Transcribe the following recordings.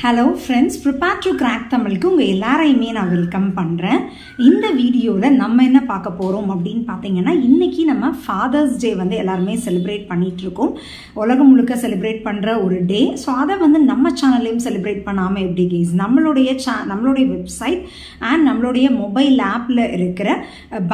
Hello friends, prepare to crack தமிழுக்கு உங்க எல்லாரையுமே நான் வெல்கம் பண்றேன். இந்த வீடியோல நம்ம என்ன பார்க்க போறோம் அப்படினு பாத்தீங்கன்னா இன்னைக்கு நம்ம ஃாதர்ஸ் டே வந்து எல்லாரும் செலிப்ரேட் பண்ணிட்டு இருக்கோம். உலகம் முழுக்க செலிப்ரேட் பண்ற ஒரு டே. சோ அத வந்து நம்ம சேனல்லையும் செலிப்ரேட் பண்ணாம எப்படி गाइस நம்மளுடைய வெப்சைட் and நம்மளுடைய மொபைல் ஆப்ல இருக்கிற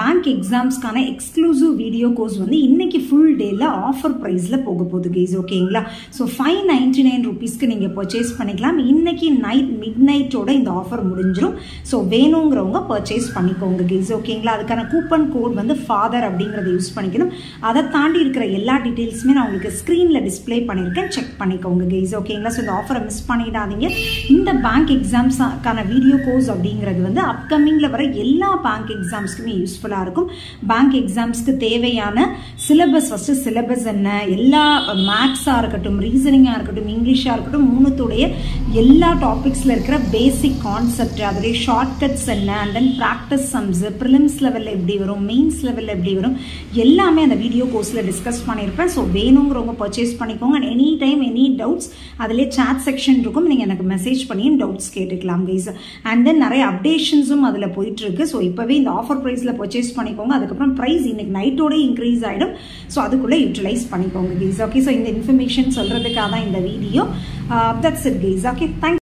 பேங்க் எக்ஸாம்ஸ்க்கான எக்ஸ்க்ளூசிவ் வீடியோ கோர்ஸ் வந்து இன்னைக்கு ஃபுல் டேல ஆஃபர் பிரைஸ்ல போக போகுது गाइस. ஓகேங்களா? சோ 599 ரூபீஸ்க்கு நீங்க பர்ச்சேஸ் பண்ணிக்கலாம். இன்னைக்கு நைட் மிட்நைட்டோட இந்த ஆஃபர் முடிஞ்சிரும். ஸோ வேணுங்கிறவங்க பர்ச்சேஸ் பண்ணிக்கோங்க கைஸ். ஓகேங்களா? அதுக்கான கூப்பன் கோட் வந்து ஃபாதர் அப்படிங்கிறத யூஸ் பண்ணிக்கணும். அதை தாண்டி இருக்கிற எல்லா டீட்டெயில்ஸுமே நான் உங்களுக்கு ஸ்க்ரீனில் டிஸ்பிளே பண்ணியிருக்கேன், செக் பண்ணிக்கோங்க கைஸ். ஓகேங்களா? ஸோ இந்த ஆஃபரை மிஸ் பண்ணிடாதீங்க. இந்த பேங்க் எக்ஸாம்ஸ்க்கான வீடியோ கோர்ஸ் அப்படிங்கிறது வந்து அப்கமிங்கில் வர எல்லா பேங்க் எக்ஸாம்ஸ்க்குமே யூஸ்ஃபுல்லாக இருக்கும். பேங்க் எக்ஸாம்ஸ்க்கு தேவையான சிலபஸ், ஃபஸ்ட்டு சிலபஸ் என்ன, எல்லா மேக்ஸாக இருக்கட்டும், ரீசனிங்காக இருக்கட்டும், இங்கிலீஷாக இருக்கட்டும், மூணுத்துடைய எல்லா டாபிக்ஸ்ல இருக்கிற பேசிக் கான்செப்ட், அதோட ஷார்ட்கட்ஸ் என்ன, and then practice sums, prelims லெவலில் எப்படி வரும், மெயின்ஸ் லெவலில் எப்படி வரும், எல்லாமே அந்த வீடியோ கோர்ஸில் டிஸ்கஸ் பண்ணியிருப்பேன். ஸோ வேணுங்கிறவங்க பர்ச்சேஸ் பண்ணிக்கோங்க. And any time any doubts அதிலே சாட் செக்ஷன் இருக்கும், நீங்கள் எனக்கு மெசேஜ் பண்ணி டவுட்ஸ் கேட்டுக்கலாம் கைஸ். அண்ட் தென் நிறைய அப்டேஷன்ஸும் அதில் போயிட்டு இருக்கு. ஸோ இப்போவே இந்த ஆஃபர் ப்ரைஸில் பர்ச்சேஸ் பண்ணிக்கோங்க. அதுக்கப்புறம் ப்ரைஸ் இன்னைக்கு நைட்டோட இன்க்ரீஸ் ஆகிடும். ஸோ அதுக்குள்ளே யூட்டிலைஸ் பண்ணிக்கோங்க கைஸ். ஓகே, ஸோ இந்த இன்ஃபர்மேஷன் சொல்கிறதுக்காக தான் இந்த video. That's it guys. Okay, thank you.